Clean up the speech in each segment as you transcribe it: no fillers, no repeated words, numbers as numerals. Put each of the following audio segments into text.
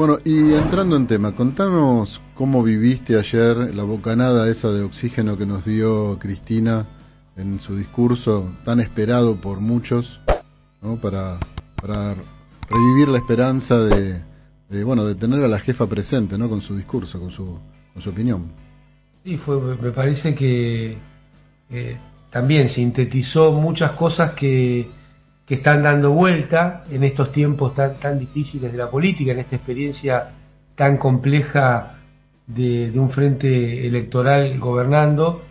Bueno, y entrando en tema, contanos cómo viviste ayer la bocanada esa de oxígeno que nos dio Cristina en su discurso tan esperado por muchos, ¿no? Para revivir la esperanza bueno, de tener a la jefa presente, ¿no? Con su discurso, con su opinión. Sí, me parece que también sintetizó muchas cosas que están dando vuelta en estos tiempos tan difíciles de la política, en esta experiencia tan compleja de un frente electoral gobernando,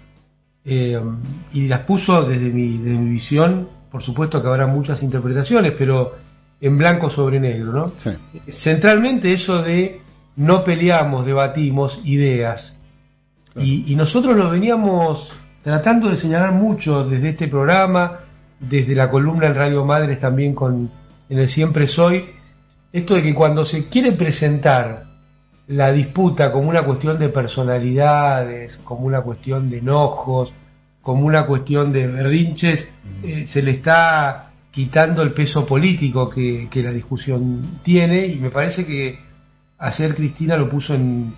y las puso desde mi visión. Por supuesto que habrá muchas interpretaciones, pero en blanco sobre negro, ¿no? Sí. Centralmente eso de no peleamos, debatimos ideas. Claro. Y nosotros lo veníamos tratando de señalar mucho desde este programa, desde la columna en Radio Madres también en el Siempre Soy, esto de que cuando se quiere presentar la disputa como una cuestión de personalidades, como una cuestión de enojos, como una cuestión de berrinches, se le está quitando el peso político que la discusión tiene, y me parece que ayer Cristina lo puso en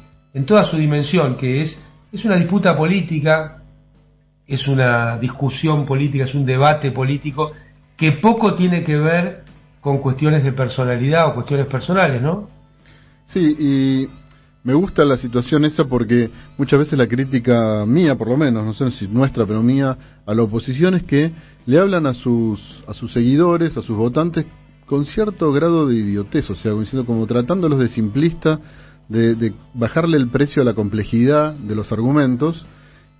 toda su dimensión, que es una disputa política, es una discusión política, es un debate político que poco tiene que ver con cuestiones de personalidad o cuestiones personales, ¿no? Sí, y me gusta la situación esa porque muchas veces la crítica mía, por lo menos, no sé si nuestra, pero mía, a la oposición es que le hablan a sus seguidores, a sus votantes, con cierto grado de idiotez, o sea, como tratándolos de simplista, de bajarle el precio a la complejidad de los argumentos.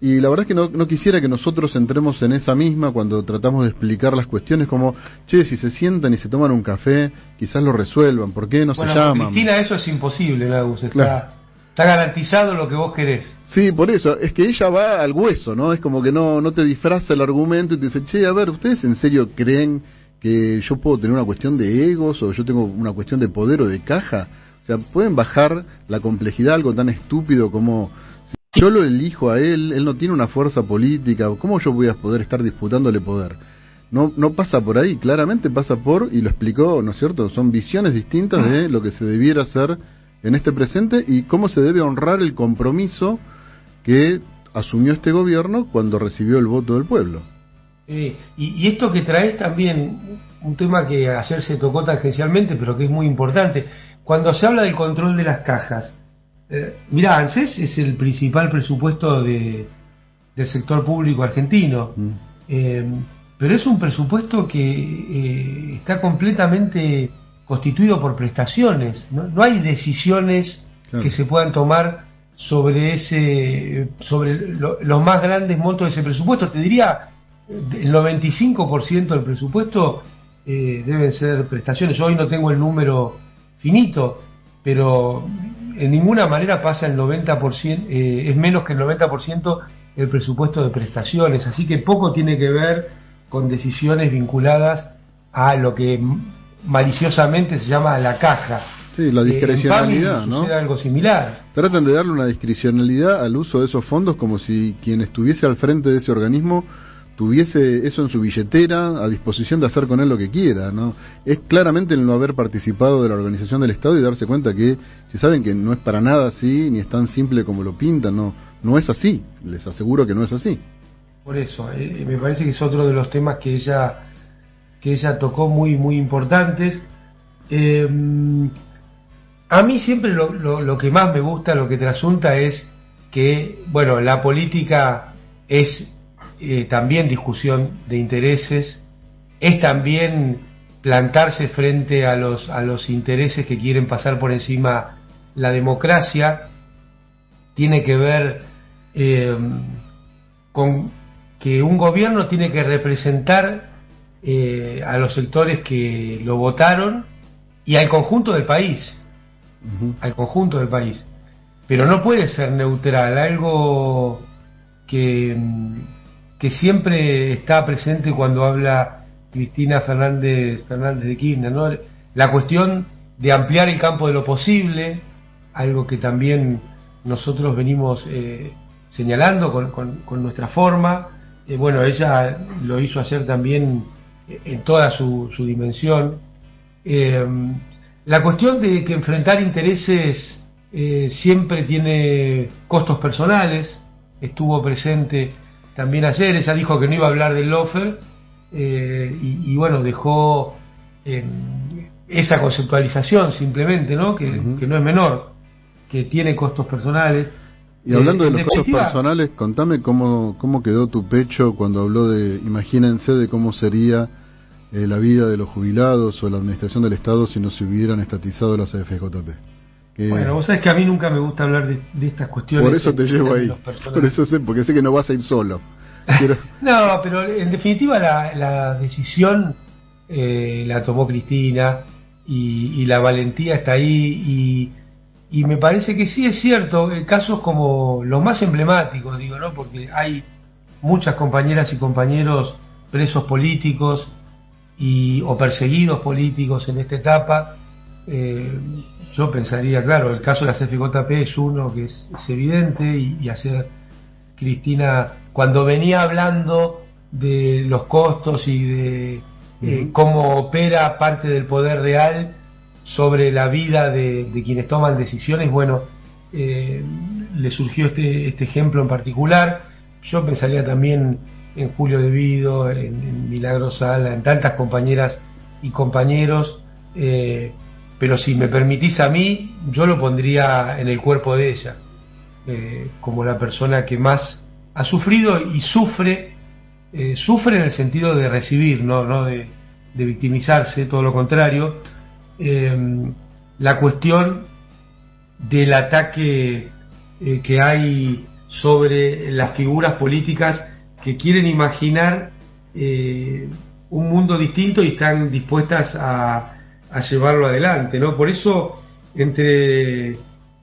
Y la verdad es que no quisiera que nosotros entremos en esa misma cuando tratamos de explicar las cuestiones, como, che, si se sientan y se toman un café, quizás lo resuelvan, ¿por qué no se llaman? Cristina, eso es imposible, Lagus, Claro. Está garantizado lo que vos querés. Sí, por eso, es que ella va al hueso, ¿no? Es como que no te disfraza el argumento y te dice, che, a ver, ¿ustedes en serio creen que yo puedo tener una cuestión de egos o yo tengo una cuestión de poder o de caja? O sea, ¿pueden bajar la complejidad a algo tan estúpido como... Yo lo elijo a él no tiene una fuerza política, ¿cómo yo voy a poder estar disputándole poder? No pasa por ahí, claramente pasa por, y lo explicó, ¿no es cierto? Son visiones distintas de lo que se debiera hacer en este presente y cómo se debe honrar el compromiso que asumió este gobierno cuando recibió el voto del pueblo. Y esto que traes también, un tema que ayer se tocó tangencialmente, pero que es muy importante, cuando se habla del control de las cajas. Mirá, ANSES es el principal presupuesto del sector público argentino, pero es un presupuesto que está completamente constituido por prestaciones, no hay decisiones que se puedan tomar sobre los más grandes montos de ese presupuesto. Te diría, el 95% del presupuesto deben ser prestaciones. Yo hoy no tengo el número finito, pero en ninguna manera pasa el 90%, es menos que el 90% el presupuesto de prestaciones, así que poco tiene que ver con decisiones vinculadas a lo que maliciosamente se llama la caja. Sí, la discrecionalidad, ¿no? Sucede algo similar. Tratan de darle una discrecionalidad al uso de esos fondos como si quien estuviese al frente de ese organismo tuviese eso en su billetera a disposición de hacer con él lo que quiera, ¿no? Es claramente el no haber participado de la organización del Estado y darse cuenta que, si saben que no es para nada así, ni es tan simple como lo pintan, no es así, les aseguro que no es así. Por eso, me parece que es otro de los temas que ella tocó muy importantes. A mí siempre lo que más me gusta, lo que trasunta es que, bueno, la política es también discusión de intereses, es también plantarse frente a los intereses que quieren pasar por encima la democracia, tiene que ver con que un gobierno tiene que representar a los sectores que lo votaron y al conjunto del país, al conjunto del país, pero no puede ser neutral, algo que siempre está presente cuando habla Cristina Fernández de Kirchner, ¿no? La cuestión de ampliar el campo de lo posible, algo que también nosotros venimos señalando con nuestra forma. Bueno, ella lo hizo ayer también en toda su dimensión. La cuestión de que enfrentar intereses siempre tiene costos personales, estuvo presente también ayer. Ella dijo que no iba a hablar del lofer, y bueno, dejó esa conceptualización simplemente, ¿no? Que no es menor, que tiene costos personales. Y hablando de los costos personales, contame cómo quedó tu pecho cuando habló de, imagínense, de cómo sería la vida de los jubilados o la administración del Estado si no se hubieran estatizado las AFJP. Bueno, vos sabés que a mí nunca me gusta hablar de estas cuestiones. Por eso te llevo ahí, por eso sé, porque sé que no vas a ir solo. No, pero en definitiva la decisión la tomó Cristina, y la valentía está ahí, y me parece que sí es cierto, casos como los más emblemáticos, digo, ¿no? Porque hay muchas compañeras y compañeros presos políticos o perseguidos políticos en esta etapa. Yo pensaría, claro, el caso de la CFJP es uno que es evidente, y hacer Cristina, cuando venía hablando de los costos y de cómo opera parte del poder real sobre la vida de quienes toman decisiones, bueno, le surgió este ejemplo en particular. Yo pensaría también en Julio De Vido, en Milagro Sala, en tantas compañeras y compañeros, pero si me permitís a mí, yo lo pondría en el cuerpo de ella, como la persona que más ha sufrido y sufre en el sentido de recibir, no de victimizarse, todo lo contrario. La cuestión del ataque que hay sobre las figuras políticas que quieren imaginar un mundo distinto y están dispuestas a llevarlo adelante, ¿no? Por eso, me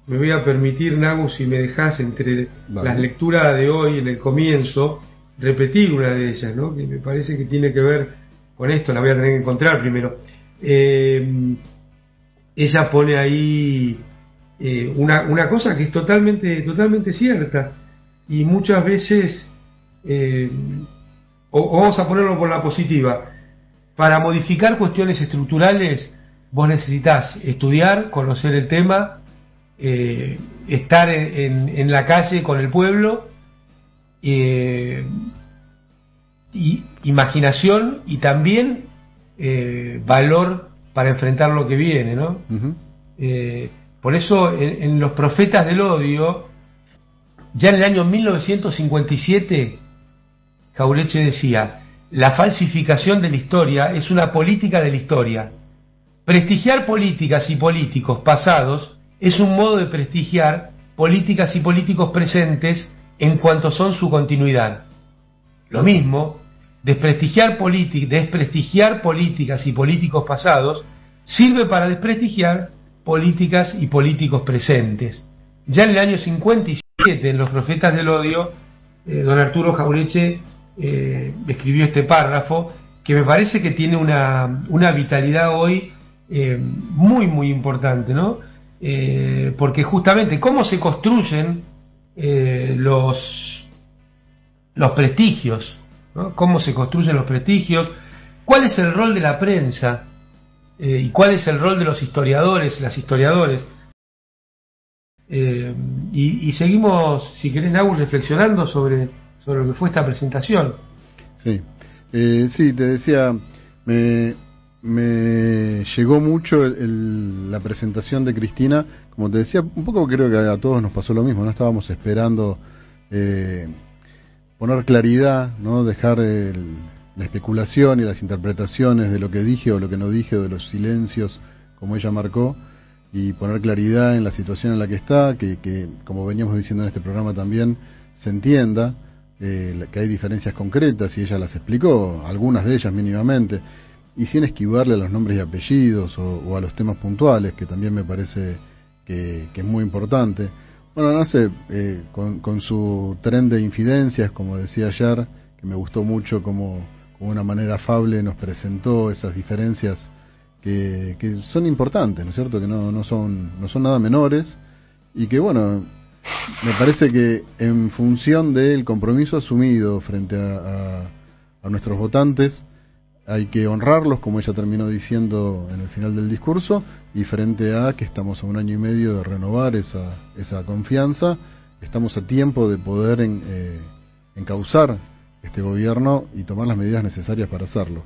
voy a permitir, Nagu, si me dejás, entre las lecturas de hoy en el comienzo, repetir una de ellas, ¿no? Que me parece que tiene que ver con esto, la voy a tener que encontrar primero. Ella pone ahí una cosa que es totalmente cierta, y muchas veces, o vamos a ponerlo por la positiva, para modificar cuestiones estructurales vos necesitas estudiar, conocer el tema, estar en la calle con el pueblo, y imaginación, y también valor para enfrentar lo que viene, ¿no? Por eso en Los Profetas del Odio, ya en el año 1957, Jauretche decía: la falsificación de la historia es una política de la historia. Prestigiar políticas y políticos pasados es un modo de prestigiar políticas y políticos presentes en cuanto son su continuidad. Lo mismo, desprestigiar políticas y políticos pasados sirve para desprestigiar políticas y políticos presentes. Ya en el año 57, en Los Profetas del Odio, don Arturo Jauretche escribió este párrafo que me parece que tiene una vitalidad hoy muy importante, ¿no? Porque justamente cómo se construyen los prestigios, ¿no? Cómo se construyen los prestigios, cuál es el rol de la prensa, y cuál es el rol de los historiadores, las historiadores, y seguimos, si querés, Nau, reflexionando sobre lo que fue esta presentación. Sí, sí, te decía, me llegó mucho la presentación de Cristina, como te decía, un poco creo que a todos nos pasó lo mismo, no estábamos esperando poner claridad, no dejar la especulación y las interpretaciones de lo que dije o lo que no dije, o de los silencios, como ella marcó, y poner claridad en la situación en la que está, que como veníamos diciendo en este programa también, se entienda que hay diferencias concretas, y ella las explicó, algunas de ellas mínimamente, y sin esquivarle a los nombres y apellidos o a los temas puntuales, que también me parece que es muy importante. Bueno, no sé, con su tren de infidencias, como decía ayer, que me gustó mucho como una manera afable nos presentó esas diferencias que son importantes, ¿no es cierto? Que no son nada menores, y que bueno, me parece que en función del compromiso asumido frente a nuestros votantes, hay que honrarlos, como ella terminó diciendo en el final del discurso, y frente a que estamos a 1 año y medio de renovar esa confianza, estamos a tiempo de poder encauzar este gobierno y tomar las medidas necesarias para hacerlo.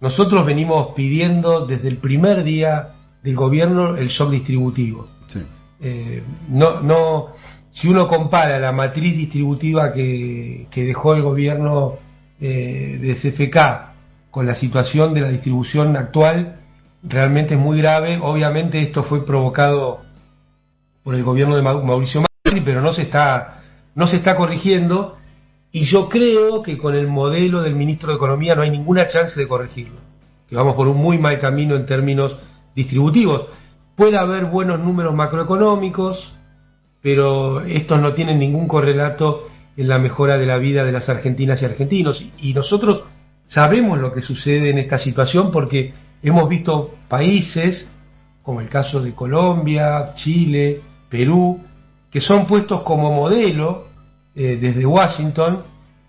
Nosotros venimos pidiendo desde el primer día del gobierno el shock distributivo. Sí. Si uno compara la matriz distributiva que dejó el gobierno de CFK con la situación de la distribución actual, realmente es muy grave. Obviamente esto fue provocado por el gobierno de Mauricio Macri, pero no se está corrigiendo, y yo creo que con el modelo del ministro de Economía no hay ninguna chance de corregirlo, que vamos por un muy mal camino en términos distributivos. Puede haber buenos números macroeconómicos, pero estos no tienen ningún correlato en la mejora de la vida de las argentinas y argentinos, y nosotros sabemos lo que sucede en esta situación porque hemos visto países, como el caso de Colombia, Chile, Perú, que son puestos como modelo desde Washington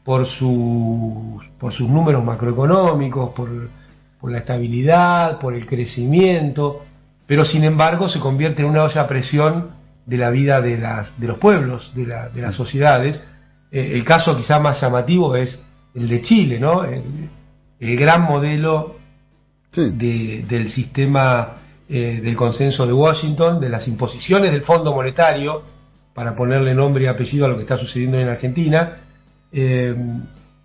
por sus números macroeconómicos, por la estabilidad, por el crecimiento, pero sin embargo se convierte en una olla a presión de la vida de los pueblos, de las sociedades. El caso quizá más llamativo es el de Chile, ¿no? El gran modelo del sistema del consenso de Washington, de las imposiciones del Fondo Monetario, para ponerle nombre y apellido a lo que está sucediendo en Argentina,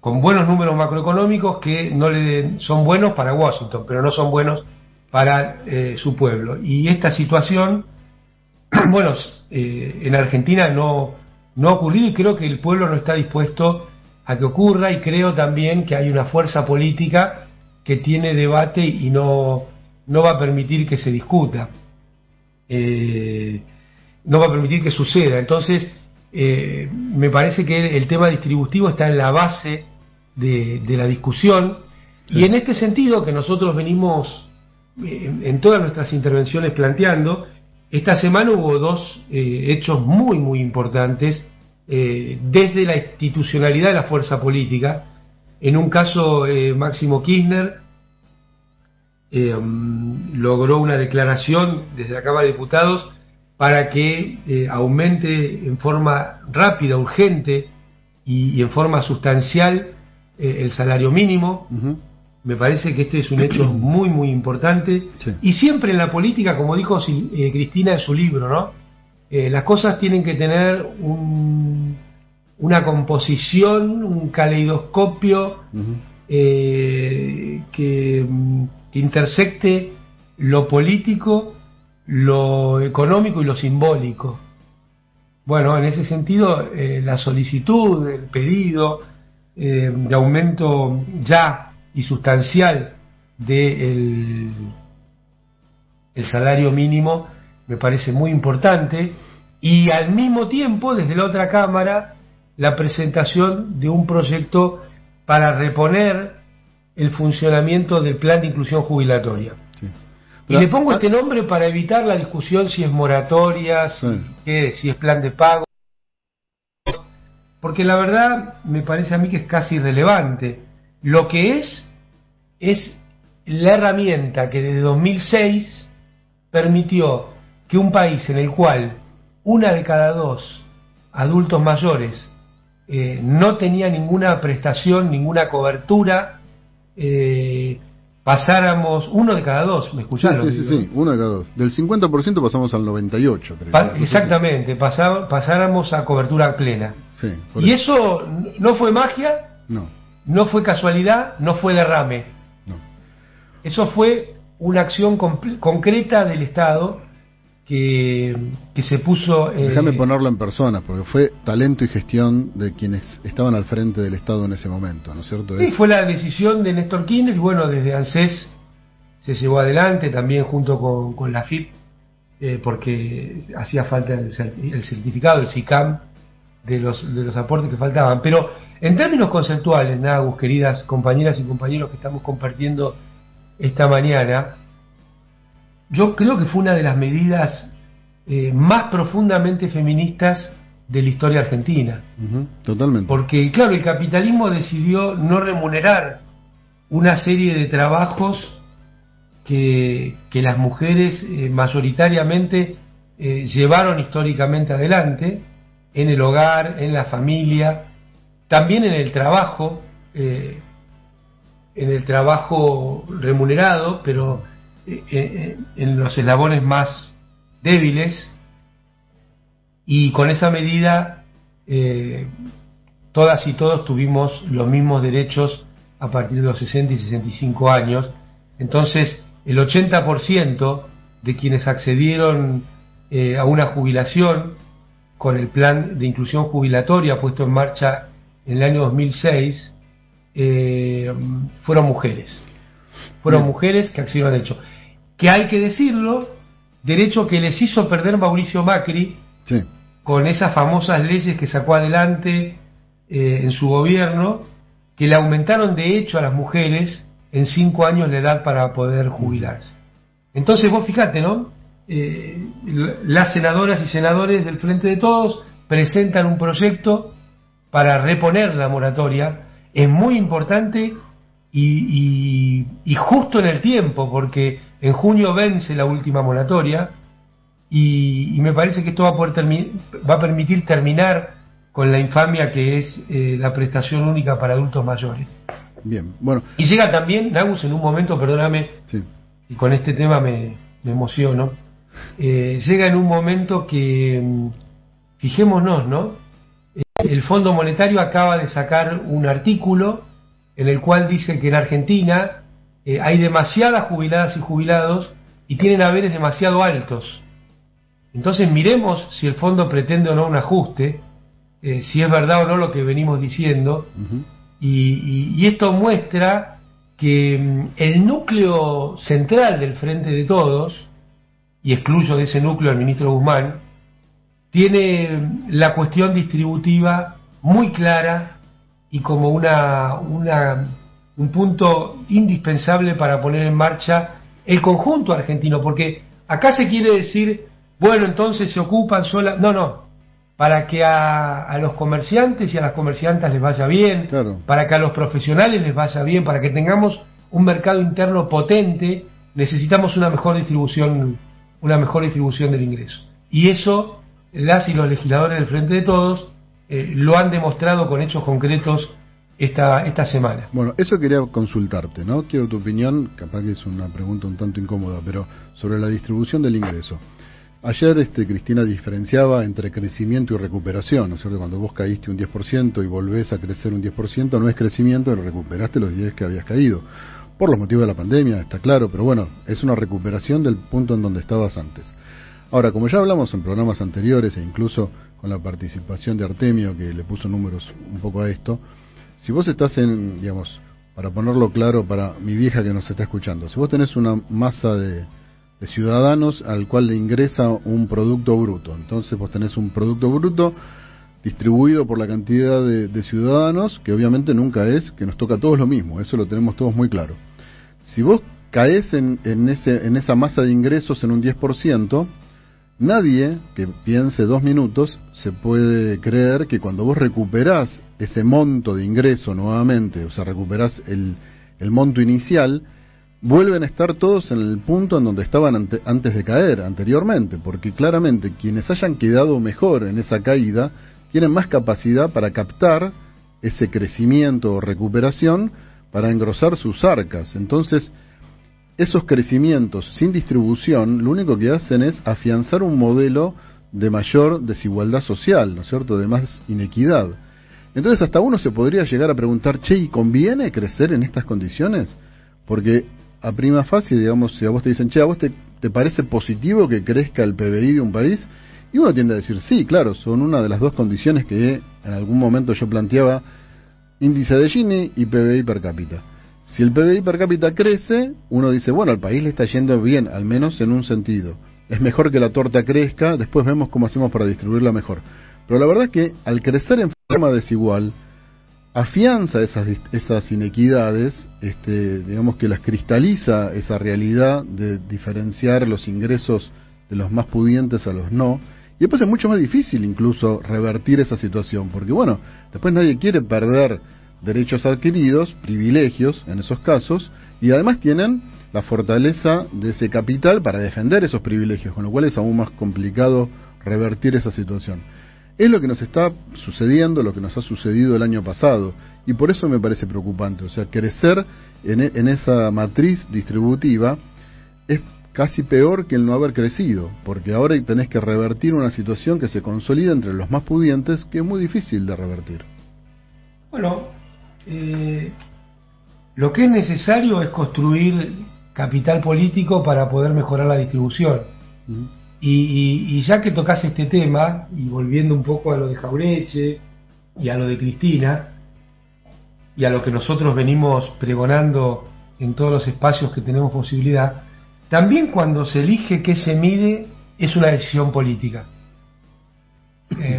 con buenos números macroeconómicos que son buenos para Washington, pero no son buenos para su pueblo. Y esta situación, bueno, en Argentina no ha ocurrido, y creo que el pueblo no está dispuesto a que ocurra, y creo también que hay una fuerza política que tiene debate y no va a permitir que se discuta, no va a permitir que suceda. Entonces me parece que el tema distributivo está en la base de la discusión, y en este sentido que nosotros venimos en todas nuestras intervenciones planteando, esta semana hubo dos hechos muy muy importantes desde la institucionalidad de la fuerza política. En un caso, Máximo Kirchner logró una declaración desde la Cámara de Diputados para que aumente en forma rápida, urgente y en forma sustancial el salario mínimo. Me parece que este es un hecho muy muy importante, y siempre en la política, como dijo Cristina en su libro, ¿no? Las cosas tienen que tener una composición, un caleidoscopio que intersecte lo político, lo económico y lo simbólico. Bueno, en ese sentido, la solicitud, el pedido de aumento ya y sustancial del salario mínimo me parece muy importante, y al mismo tiempo desde la otra Cámara la presentación de un proyecto para reponer el funcionamiento del plan de inclusión jubilatoria. Y le pongo este nombre para evitar la discusión si es moratoria, si es plan de pago, porque la verdad me parece a mí que es casi irrelevante. Lo que es la herramienta que desde 2006 permitió que un país en el cual 1 de cada 2 adultos mayores no tenía ninguna prestación, ninguna cobertura, pasáramos, 1 de cada 2, ¿me escucharon? Sí, 1 de cada 2. Del 50% pasamos al 98%, creo. Exactamente, pasáramos a cobertura plena. Sí, y eso no fue magia, no fue casualidad, no fue derrame. No. Eso fue una acción concreta del Estado que se puso... Déjame ponerlo en personas, porque fue talento y gestión de quienes estaban al frente del Estado en ese momento, ¿no es cierto? Sí, fue la decisión de Néstor Kirchner, y bueno, desde ANSES se llevó adelante, también junto con la FIP, porque hacía falta el certificado, el SICAM, de los aportes que faltaban. Pero en términos conceptuales, Agus, queridas compañeras y compañeros que estamos compartiendo esta mañana, yo creo que fue una de las medidas más profundamente feministas de la historia argentina. Totalmente. Porque, claro, el capitalismo decidió no remunerar una serie de trabajos que las mujeres mayoritariamente llevaron históricamente adelante, en el hogar, en la familia, también en el trabajo remunerado, pero en los eslabones más débiles, y con esa medida todas y todos tuvimos los mismos derechos a partir de los 60 y 65 años. Entonces el 80% de quienes accedieron a una jubilación con el plan de inclusión jubilatoria puesto en marcha en el año 2006 fueron mujeres. Fueron mujeres que accedieron al derecho. Que hay que decirlo, derecho que les hizo perder Mauricio Macri, sí, con esas famosas leyes que sacó adelante en su gobierno, que le aumentaron de hecho a las mujeres en 5 años la edad para poder jubilarse. Entonces vos fíjate, ¿no? Las senadoras y senadores del Frente de Todos presentan un proyecto para reponer la moratoria. Es muy importante y justo en el tiempo, porque en junio vence la última moratoria y me parece que esto va a permitir terminar con la infamia que es la prestación única para adultos mayores. Bien, bueno. Y llega también, Nagus, en un momento, perdóname, sí, y con este tema me emociono, llega en un momento que, fijémonos, ¿no? El Fondo Monetario acaba de sacar un artículo en el cual dice que en Argentina hay demasiadas jubiladas y jubilados y tienen haberes demasiado altos. Entonces miremos si el fondo pretende o no un ajuste, si es verdad o no lo que venimos diciendo. Y esto muestra que el núcleo central del Frente de Todos, y excluyo de ese núcleo al ministro Guzmán, tiene la cuestión distributiva muy clara y como un punto indispensable para poner en marcha el conjunto argentino, porque acá se quiere decir, bueno, entonces se ocupan sola... No, para que a los comerciantes y a las comerciantes les vaya bien, claro, para que a los profesionales les vaya bien, para que tengamos un mercado interno potente, necesitamos una mejor distribución del ingreso. Y eso, las y los legisladores del Frente de Todos lo han demostrado con hechos concretos esta semana. Bueno, eso quería consultarte, ¿no? Quiero tu opinión, capaz que es una pregunta un tanto incómoda, pero sobre la distribución del ingreso. Ayer Cristina diferenciaba entre crecimiento y recuperación, ¿no es cierto? Cuando vos caíste un 10% y volvés a crecer un 10%, no es crecimiento, recuperaste los 10 que habías caído. Por los motivos de la pandemia, está claro, pero bueno, es una recuperación del punto en donde estabas antes. Ahora, como ya hablamos en programas anteriores e incluso con la participación de Artemio, que le puso números un poco a esto, si vos estás digamos, para ponerlo claro para mi vieja que nos está escuchando, si vos tenés una masa de ciudadanos al cual le ingresa un producto bruto, entonces vos tenés un producto bruto distribuido por la cantidad de ciudadanos, que obviamente nunca es que nos toca a todos lo mismo, eso lo tenemos todos muy claro. Si vos caes en esa masa de ingresos en un 10%, nadie que piense 2 minutos se puede creer que cuando vos recuperás ese monto de ingreso nuevamente, o sea, recuperás el monto inicial, vuelven a estar todos en el punto en donde estaban antes de caer, anteriormente, porque claramente quienes hayan quedado mejor en esa caída tienen más capacidad para captar ese crecimiento o recuperación para engrosar sus arcas. Entonces, esos crecimientos sin distribución lo único que hacen es afianzar un modelo de mayor desigualdad social, ¿no es cierto?, de más inequidad. Entonces hasta uno se podría llegar a preguntar, che, ¿y conviene crecer en estas condiciones? Porque a prima facie, digamos, si a vos te dicen, che, ¿a vos te parece positivo que crezca el PBI de un país? Y uno tiende a decir, sí, claro, son una de las dos condiciones que en algún momento yo planteaba, índice de Gini y PBI per cápita. Si el PBI per cápita crece, uno dice, bueno, al país le está yendo bien, al menos en un sentido. Es mejor que la torta crezca, después vemos cómo hacemos para distribuirla mejor. Pero la verdad es que al crecer en forma desigual, afianza esas inequidades, digamos que las cristaliza esa realidad de diferenciar los ingresos de los más pudientes a los no, y después es mucho más difícil incluso revertir esa situación, porque bueno, después nadie quiere perder derechos adquiridos, privilegios en esos casos, y además tienen la fortaleza de ese capital para defender esos privilegios, con lo cual es aún más complicado revertir esa situación. Es lo que nos está sucediendo, lo que nos ha sucedido el año pasado, y por eso me parece preocupante. O sea, crecer en esa matriz distributiva es casi peor que el no haber crecido, porque ahora tenés que revertir una situación que se consolida entre los más pudientes, que es muy difícil de revertir. Bueno, lo que es necesario es construir capital político para poder mejorar la distribución. Y ya que tocas este tema, y volviendo un poco a lo de Jauretche y a lo de Cristina, y a lo que nosotros venimos pregonando en todos los espacios que tenemos posibilidad, también cuando se elige qué se mide es una decisión política.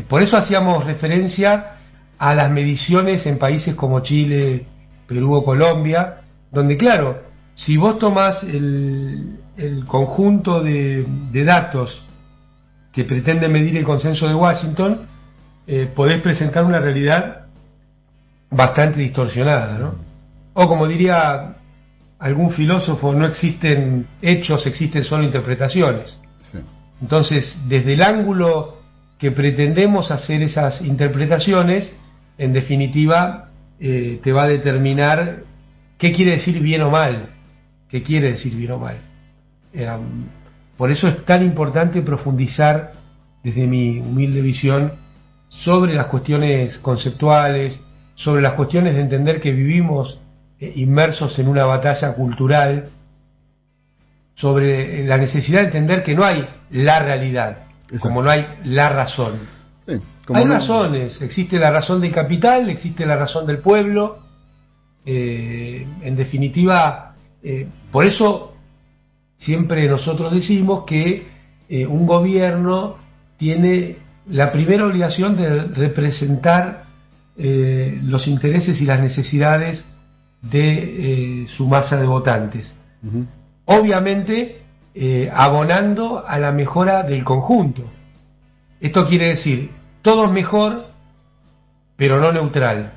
Por eso hacíamos referencia a las mediciones en países como Chile, Perú o Colombia, donde claro, si vos tomás el conjunto de datos que pretende medir el consenso de Washington, podés presentar una realidad bastante distorsionada, ¿no? O como diría algún filósofo, no existen hechos, existen solo interpretaciones. Sí. Entonces, desde el ángulo que pretendemos hacer esas interpretaciones, en definitiva, te va a determinar qué quiere decir bien o mal. ¿Qué quiere decir bien o mal? Por eso es tan importante profundizar, desde mi humilde visión, sobre las cuestiones conceptuales, sobre las cuestiones de entender que vivimos inmersos en una batalla cultural, sobre la necesidad de entender que no hay la realidad, exacto, como no hay la razón. Sí, hay razones, existe la razón del capital, existe la razón del pueblo, en definitiva, por eso siempre nosotros decimos que un gobierno tiene la primera obligación de representar los intereses y las necesidades de su masa de votantes. Obviamente abonando a la mejora del conjunto. Esto quiere decir, todo es mejor, pero no neutral.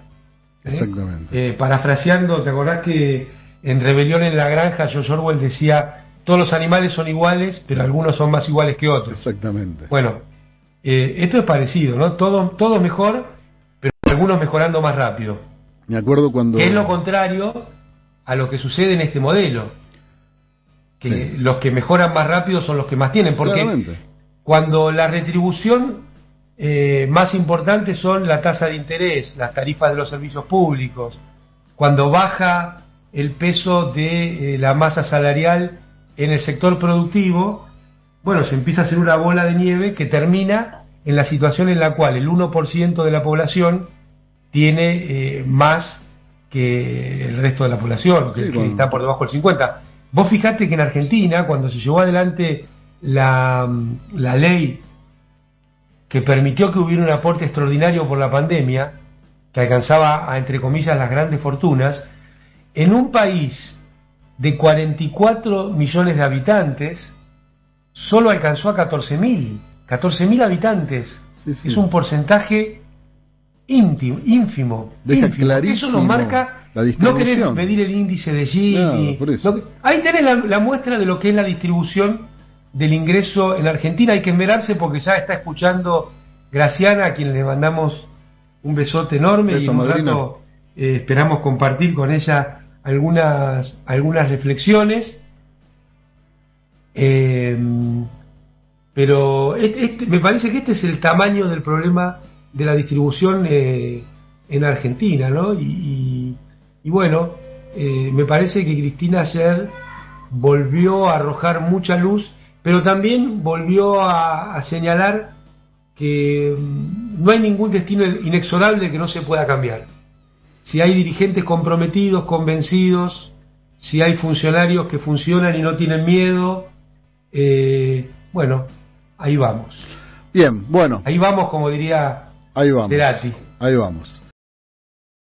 Exactamente. Parafraseando, ¿te acordás que en Rebelión en la Granja George Orwell decía, todos los animales son iguales, pero algunos son más iguales que otros? Exactamente. Bueno, esto es parecido, ¿no? Todo mejor, pero algunos mejorando más rápido. Me acuerdo cuando... Es lo contrario a lo que sucede en este modelo, que sí, los que mejoran más rápido son los que más tienen, porque claramente, cuando la retribución más importante son la tasa de interés, las tarifas de los servicios públicos, cuando baja el peso de la masa salarial en el sector productivo, bueno, se empieza a hacer una bola de nieve que termina en la situación en la cual el 1% de la población tiene más que el resto de la población, que, sí, que está por debajo del 50%. Vos fijate que en Argentina, cuando se llevó adelante la ley que permitió que hubiera un aporte extraordinario por la pandemia, que alcanzaba a, entre comillas, las grandes fortunas, en un país de 44 millones de habitantes, solo alcanzó a 14.000 habitantes. Sí, sí. Es un porcentaje ínfimo. Deja clarísimo. Eso nos marca. No querés medir el índice de Gini. Ahí tenés la muestra de lo que es la distribución del ingreso en Argentina. Hay que esmerarse porque ya está escuchando Graciana, a quien le mandamos un besote enorme. Beso, y en un rato esperamos compartir con ella algunas reflexiones. Pero me parece que este es el tamaño del problema de la distribución en Argentina, ¿no? Y bueno, me parece que Cristina ayer volvió a arrojar mucha luz, pero también volvió a señalar que no hay ningún destino inexorable que no se pueda cambiar. Si hay dirigentes comprometidos, convencidos, si hay funcionarios que funcionan y no tienen miedo, bueno, ahí vamos. Bien, bueno. Ahí vamos, como diría ahí vamos. Cerati. Ahí vamos.